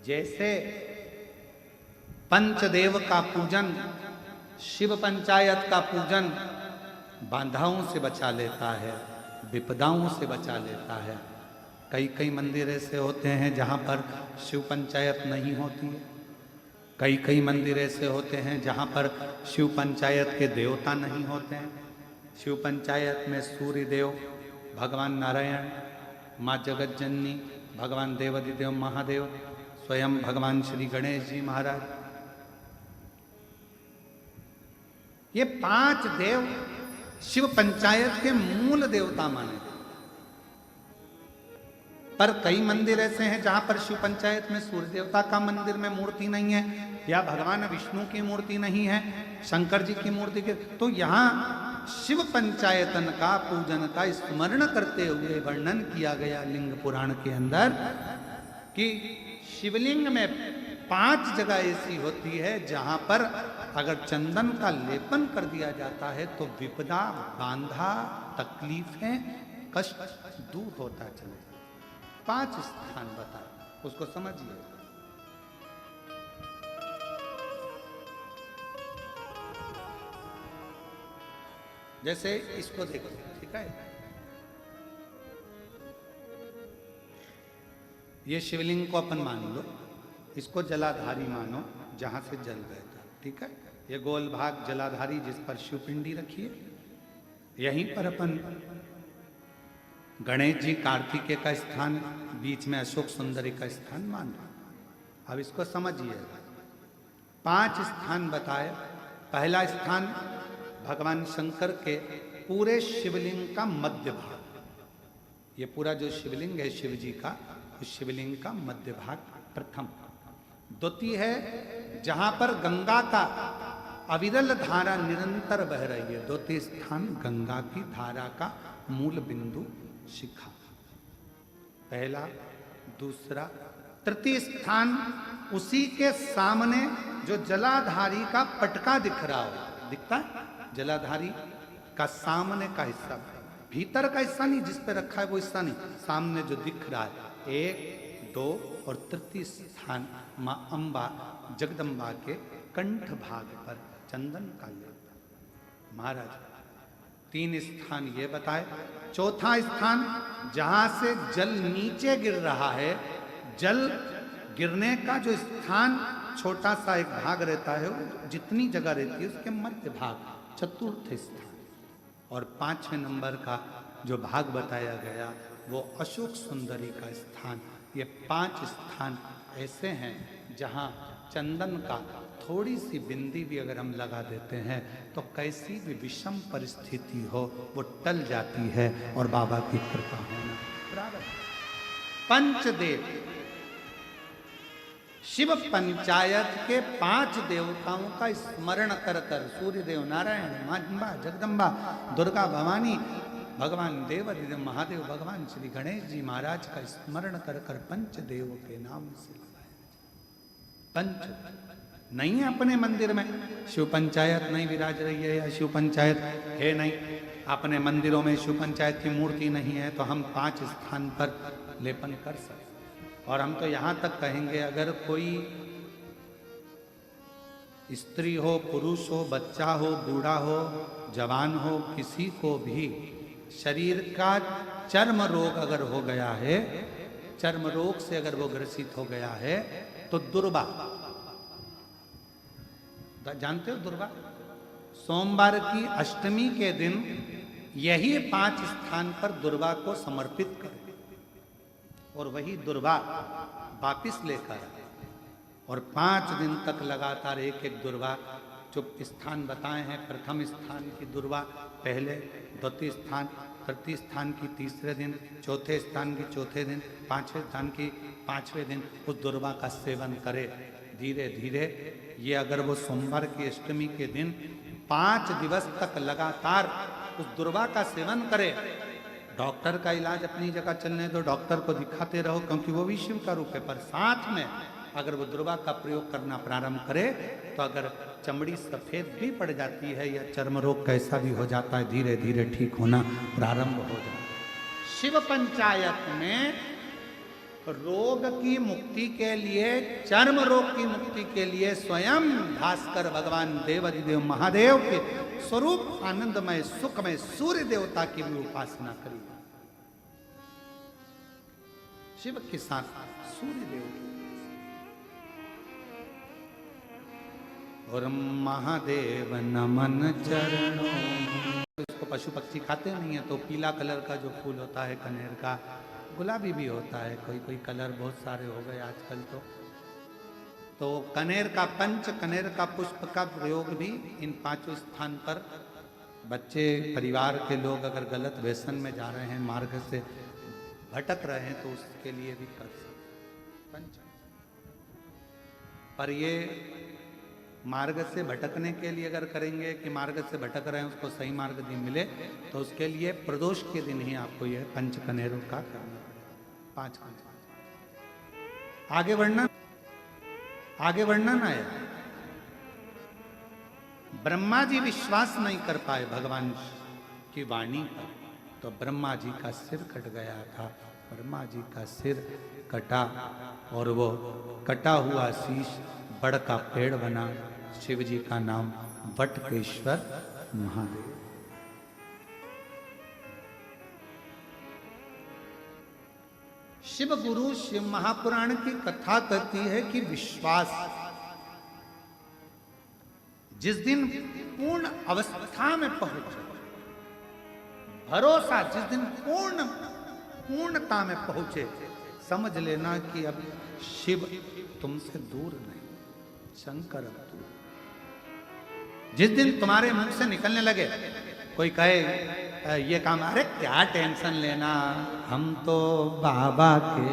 जैसे पंचदेव का पूजन, शिव पंचायत का पूजन बाधाओं से बचा लेता है, विपदाओं से बचा लेता है। कई कई मंदिर ऐसे होते हैं जहाँ पर शिव पंचायत नहीं होती है। कई कई मंदिर ऐसे होते हैं जहाँ पर शिव पंचायत के देवता नहीं होते हैं। शिव पंचायत में सूर्य देव, भगवान नारायण, माँ जगत जननी, भगवान देवाधिदेव महादेव, स्वयं भगवान श्री गणेश जी महाराज, ये 5 देव शिव पंचायत के मूल देवता माने। पर कई मंदिर ऐसे हैं जहां पर शिव पंचायत में सूर्य देवता का मंदिर में मूर्ति नहीं है, या भगवान विष्णु की मूर्ति नहीं है, शंकर जी की मूर्ति के, तो यहाँ शिव पंचायतन का पूजन का स्मरण करते हुए वर्णन किया गया लिंग पुराण के अंदर कि शिवलिंग में 5 जगह ऐसी होती है जहां पर अगर चंदन का लेपन कर दिया जाता है तो विपदा, बांधा, तकलीफें, कष्ट दूर होता चले। 5 स्थान बताए, उसको समझिए। जैसे इसको देखो, ठीक है, ये शिवलिंग को अपन मान लो, इसको जलाधारी मानो जहां से जल बहता, ठीक है। ये गोल भाग जलाधारी जिस पर शिवपिंडी रखी है, यहीं पर अपन गणेश जी, कार्तिकेय का स्थान, बीच में अशोक सुंदरी का स्थान मान लो। अब इसको समझिएगा। 5 स्थान बताए। पहला स्थान भगवान शंकर के पूरे शिवलिंग का मध्य भाग, ये पूरा जो शिवलिंग है शिव जी का, उस शिवलिंग का मध्य भाग प्रथम। द्वितीय है जहां पर गंगा का अविरल धारा निरंतर बह रही है, द्वितीय स्थान गंगा की धारा का मूल बिंदु शिखा, पहला, दूसरा। तृतीय स्थान उसी के सामने जो जलाधारी का पटका दिख रहा हो, दिखता है जलाधारी का सामने का हिस्सा, भीतर का हिस्सा नहीं, जिस पे रखा है वो हिस्सा नहीं, सामने जो दिख रहा है। 1, 2 और तृतीय स्थान माँ अम्बा जगदम्बा के कंठ भाग पर चंदन का लेप। महाराज 3 स्थान ये बताए। चौथा स्थान जहां से जल नीचे गिर रहा है, जल गिरने का जो स्थान छोटा सा एक भाग रहता है, जितनी जगह रहती है उसके मध्य भाग, चतुर्थ स्थान। और 5वें नंबर का जो भाग बताया गया वो अशोक सुंदरी का स्थान। ये 5 स्थान ऐसे हैं जहां चंदन का थोड़ी सी बिंदी भी अगर हम लगा देते हैं तो कैसी भी विषम परिस्थिति हो वो टल जाती है और बाबा की कृपा होना प्रारंभ। पंचदेव, शिव पंचायत के 5 देवताओं का स्मरण कर कर, सूर्य देव, नारायण, माँ अम्बा जगदम्बा, दुर्गा भवानी, भगवान देवाधिदेव महादेव, भगवान श्री गणेश जी महाराज का स्मरण कर कर पंचदेव के नाम से लगाया। पंच नहीं है अपने मंदिर में, शिव पंचायत नहीं विराज रही है या शिव पंचायत है नहीं, अपने मंदिरों में शिव पंचायत की मूर्ति नहीं है, तो हम 5 स्थान पर लेपन कर सकते। और हम तो यहाँ तक कहेंगे, अगर कोई स्त्री हो, पुरुष हो, बच्चा हो, बूढ़ा हो, जवान हो, किसी को भी शरीर का चर्म रोग अगर हो गया है, चर्म रोग से अगर वो ग्रसित हो गया है, तो दुर्वा, जानते हो दुर्वा, सोमवार की अष्टमी के दिन यही 5 स्थान पर दुर्वा को समर्पित करें और वही दुर्वा वापिस लेकर आए, और 5 दिन तक लगातार एक एक दुर्वा, जो स्थान बताए हैं, प्रथम स्थान की दुर्वा पहले, द्वितीय स्थान, तृतीय स्थान की तीसरे दिन, चौथे स्थान की चौथे दिन, 5वें स्थान की 5वें दिन उस दुर्वा का सेवन करे। धीरे धीरे ये अगर वो सोमवार की अष्टमी के दिन 5 दिवस तक लगातार उस दुर्वा का सेवन करे, डॉक्टर का इलाज अपनी जगह चलने दो, डॉक्टर को दिखाते रहो क्योंकि वो भी शिव का रूप है, पर साथ में अगर वो दुर्वा का प्रयोग करना प्रारंभ करे तो अगर चमड़ी सफेद भी पड़ जाती है या चर्म रोग कैसा भी हो जाता है, धीरे धीरे ठीक होना प्रारंभ हो जाता है। शिव पंचायत में रोग की मुक्ति के लिए, चर्म रोग की मुक्ति के लिए स्वयं भास्कर भगवान देवाधिदेव महादेव के स्वरूप आनंदमय सुखमय सूर्य देवता की भी उपासना करी। शिव के साथ सूर्य देव और महादेव नमन चरणों। इसको पशु पक्षी खाते नहीं है, तो पीला कलर का जो फूल होता है कनेर का, गुलाबी भी होता है, कोई कोई कलर बहुत सारे हो गए आजकल तो कनेर का पंच कनेर का पुष्प का प्रयोग भी इन पांचों स्थान पर बच्चे परिवार के लोग अगर गलत व्यसन में जा रहे हैं, मार्ग से भटक रहे हैं, तो उसके लिए भी कर सकते पंच। पर ये मार्ग से भटकने के लिए अगर करेंगे कि मार्ग से भटक रहे हैं उसको सही मार्ग नहीं मिले, तो उसके लिए प्रदोष के दिन ही आपको यह पंच कनेरों का करना पड़ेगा। 5 आगे वर्णन आया। ब्रह्मा जी विश्वास नहीं कर पाए भगवान की वाणी पर, तो ब्रह्मा जी का सिर कट गया था। ब्रह्मा जी का सिर कटा और वो कटा हुआ शीश बड़ का पेड़ बना। शिव जी का नाम वटकेश्वर महादेव। शिव गुरु शिव महापुराण की कथा कहती है कि विश्वास जिस दिन पूर्ण अवस्था में पहुंचे, भरोसा जिस दिन पूर्णता में पहुंचे, समझ लेना कि अब शिव तुमसे दूर नहीं, शंकर अब दूर। जिस दिन तुम्हारे मुंह से निकलने लगे, कोई कहे ये काम, अरे क्या टेंशन लेना, हम तो बाबा के,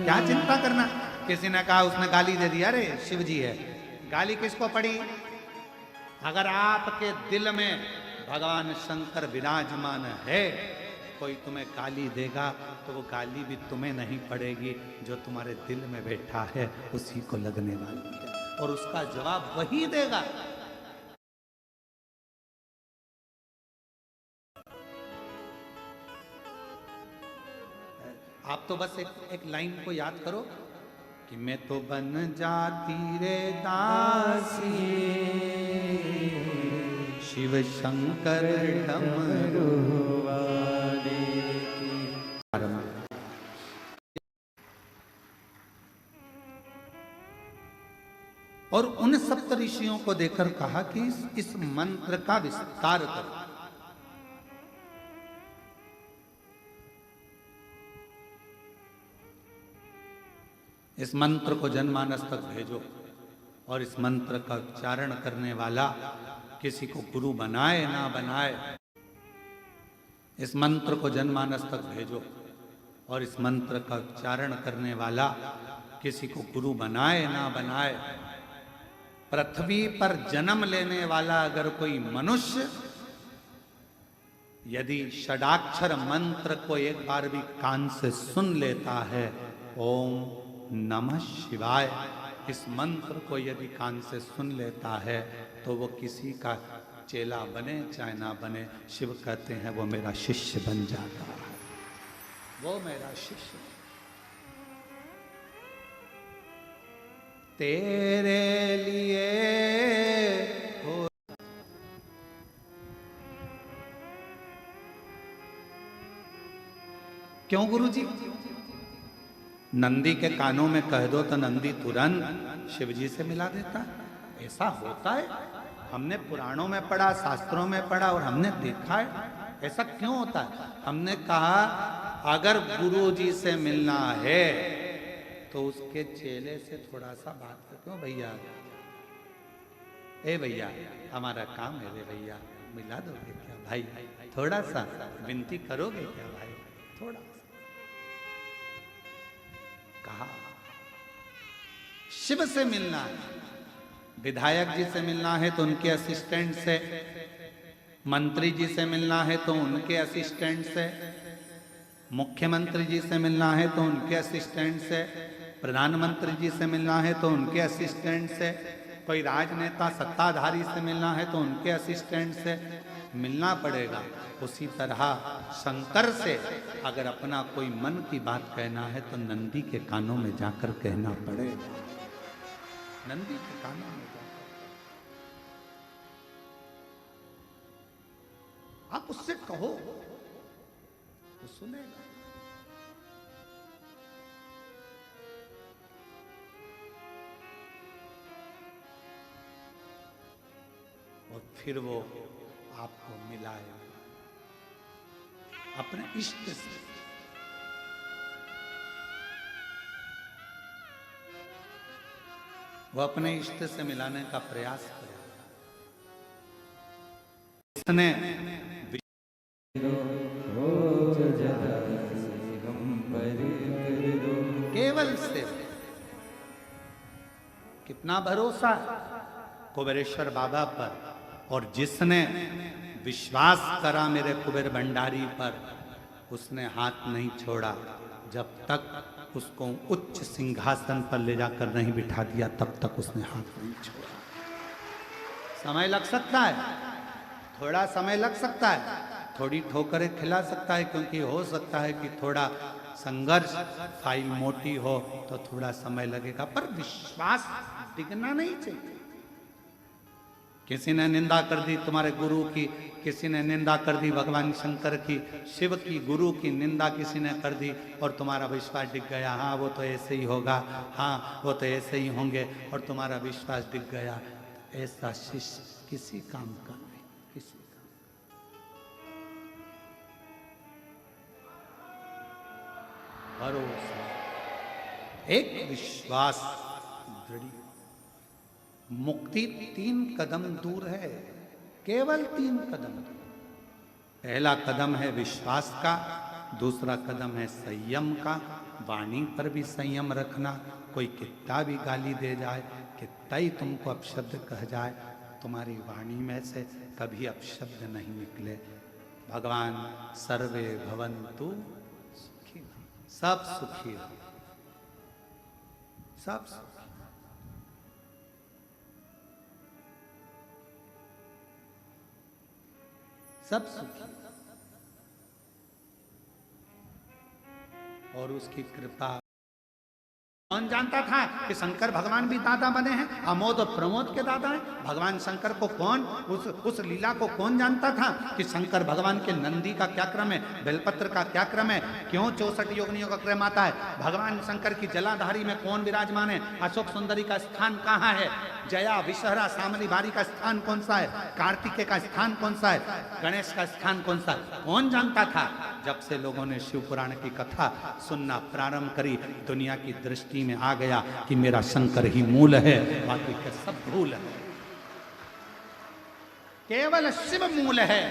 क्या चिंता करना। किसी ने कहा, उसने गाली दे दी, अरे शिव जी है। गाली किसको पड़ी? अगर आपके दिल में भगवान शंकर विराजमान है, कोई तुम्हें गाली देगा तो वो गाली भी तुम्हें नहीं पड़ेगी, जो तुम्हारे दिल में बैठा है उसी को लगने वाली है, और उसका जवाब वही देगा। आप तो बस एक लाइन को याद करो कि मैं तो बन जाती रे दासी, शिव शंकर डमरू वाले की। और उन सप्त ऋषियों को देखकर कहा कि इस मंत्र का विस्तार करो। इस मंत्र को जनमानस तक भेजो, और इस मंत्र का उच्चारण करने वाला किसी को गुरु बनाए ना बनाए, इस मंत्र को जनमानस तक भेजो, और इस मंत्र का उच्चारण करने वाला किसी को गुरु बनाए ना बनाए, पृथ्वी पर जन्म लेने वाला अगर कोई मनुष्य यदि षडाक्षर मंत्र को एक बार भी कान से सुन लेता है, ओम नमः शिवाय, इस मंत्र को यदि कान से सुन लेता है, तो वो किसी का चेला बने चाहे ना बने, शिव कहते हैं वो मेरा शिष्य बन जाता है, वो मेरा शिष्य। तेरे लिए हो। क्यों गुरुजी? नंदी के कानों में कह दो तो नंदी तुरंत शिव जी से मिला देता है। ऐसा होता है, हमने पुराणों में पढ़ा, शास्त्रों में पढ़ा, और हमने देखा है। ऐसा क्यों होता है? हमने कहा अगर गुरु जी से मिलना है तो उसके चेले से थोड़ा सा बात कर, क्यों भैया, ए भैया हमारा काम है रे भैया, मिला दोगे क्या भाई? थोड़ा सा विनती करोगे क्या भाई? थोड़ा कहा। शिव से मिलना है, विधायक जी से मिलना है तो उनके असिस्टेंट से, मंत्री जी से मिलना है तो उनके असिस्टेंट से, मुख्यमंत्री जी से मिलना है तो उनके असिस्टेंट से, प्रधानमंत्री जी से मिलना है तो उनके असिस्टेंट से, कोई राजनेता सत्ताधारी से मिलना है तो उनके असिस्टेंट से, मिलना पड़ेगा। उसी तरह शंकर से अगर अपना कोई मन की बात कहना है तो नंदी के कानों में जाकर कहना पड़ेगा। नंदी के कानों में जाकर आप उससे कहो, वो सुनेगा। और फिर वो आपको मिलाएगा अपने इष्ट से। वो अपने इष्ट से मिलाने का प्रयास करेगा। इसने केवल से कितना भरोसा है कुबेरेश्वर बाबा पर, और जिसने विश्वास करा मेरे कुबेर भंडारी पर, उसने हाथ नहीं छोड़ा जब तक उसको उच्च सिंहासन पर ले जाकर नहीं बिठा दिया, तब तक उसने हाथ नहीं छोड़ा। समय लग सकता है, थोड़ा समय लग सकता है, थोड़ी ठोकरें खिला सकता है, क्योंकि हो सकता है कि थोड़ा संघर्ष, फाइल मोटी हो तो थोड़ा समय लगेगा, पर विश्वास डिगना नहीं चाहिए। किसी ने निंदा कर दी तुम्हारे गुरु की, किसी ने निंदा कर दी भगवान शंकर की, शिव की, गुरु की निंदा किसी ने कर दी और तुम्हारा विश्वास डिग गया। हाँ वो तो ऐसे ही होगा, हाँ वो तो ऐसे ही होंगे, और तुम्हारा विश्वास डिग गया। ऐसा शिष्य किसी काम का नहीं, किसी का। भरोसा, एक विश्वास दृढ़। मुक्ति 3 कदम दूर है, केवल 3 कदम। पहला कदम है विश्वास का, दूसरा कदम है संयम का, वाणी पर भी संयम रखना। कोई कितना भी गाली दे जाए, कितना ही तुमको अपशब्द कह जाए, तुम्हारी वाणी में से कभी अपशब्द नहीं निकले। भगवान सर्वे भवन्तु सुखी, सब सुखी हो, सब सुखी। सब सुखी, और उसकी कृपा। कौन जानता था कि शंकर भगवान भी दादा बने हैं, अमोद और प्रमोद के दादा हैं। भगवान शंकर को कौन, उस लीला को कौन जानता था कि शंकर भगवान के नंदी का क्या क्रम है, बेलपत्र का क्या क्रम है, क्यों 64 योगिनियों का क्रम आता है। भगवान शंकर की जलाधारी में कौन विराजमान है, अशोक सुंदरी का स्थान कहाँ है, जया विषहरा सामरी बारी का स्थान कौन सा है, कार्तिकेय का स्थान कौन सा है, गणेश का स्थान कौन सा है, कौन जानता था। जब से लोगों ने शिव पुराण की कथा सुनना प्रारंभ करी, दुनिया की दृष्टि में आ गया कि मेरा शंकर ही मूल है, बाकी के सब भूल है। केवल शिव मूल है,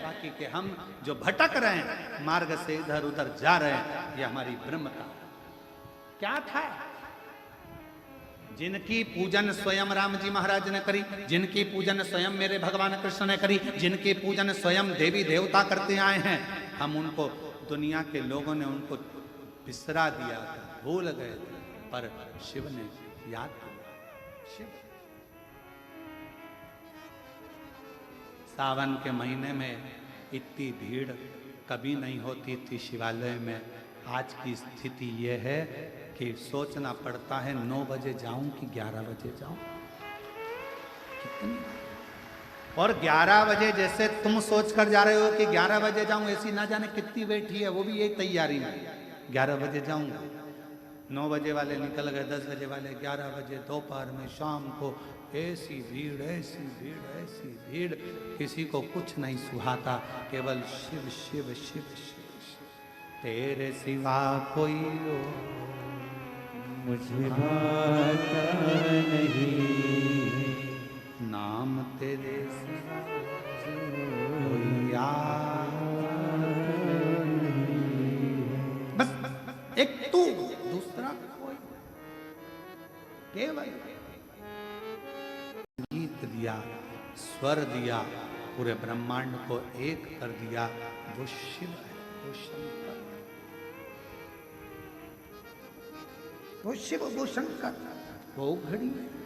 बाकी के हम जो भटक रहे हैं, मार्ग से इधर उधर जा रहे हैं, ये हमारी ब्रह्मता। क्या था? जिनकी पूजन स्वयं राम जी महाराज ने करी, जिनकी पूजन स्वयं मेरे भगवान कृष्ण ने करी, जिनकी पूजन स्वयं देवी देवता करते आए हैं, हम उनको, दुनिया के लोगों ने उनको बिसरा दिया था, भूल गए थे, पर शिव ने याद किया। शिव सावन के महीने में इतनी भीड़ कभी नहीं होती थी शिवालय में। आज की स्थिति ये है कि सोचना पड़ता है 9 बजे जाऊं कि 11 बजे जाऊं। कितनी, और 11 बजे जैसे तुम सोच कर जा रहे हो कि 11 बजे जाऊं, ऐसी ना जाने कितनी बैठी है, वो भी यही तैयारी में 11 बजे जाऊंगा। 9 बजे वाले निकल गए, 10 बजे वाले, 11 बजे, दोपहर में, शाम को, ऐसी भीड़, ऐसी भीड़, ऐसी भीड़, किसी को कुछ नहीं सुहाता, केवल शिव शिव शिव शिव शिव, तेरे सिवा कोई मुझे भाता नहीं, नाम तेरे सिवा कोई बस एक तू, दूसरा कोई, केवल गीत दिया, स्वर दिया, पूरे ब्रह्मांड को एक कर दिया, वो शिव है, वो शंकर, वो शिव, वो शंकर, वो घड़ी है।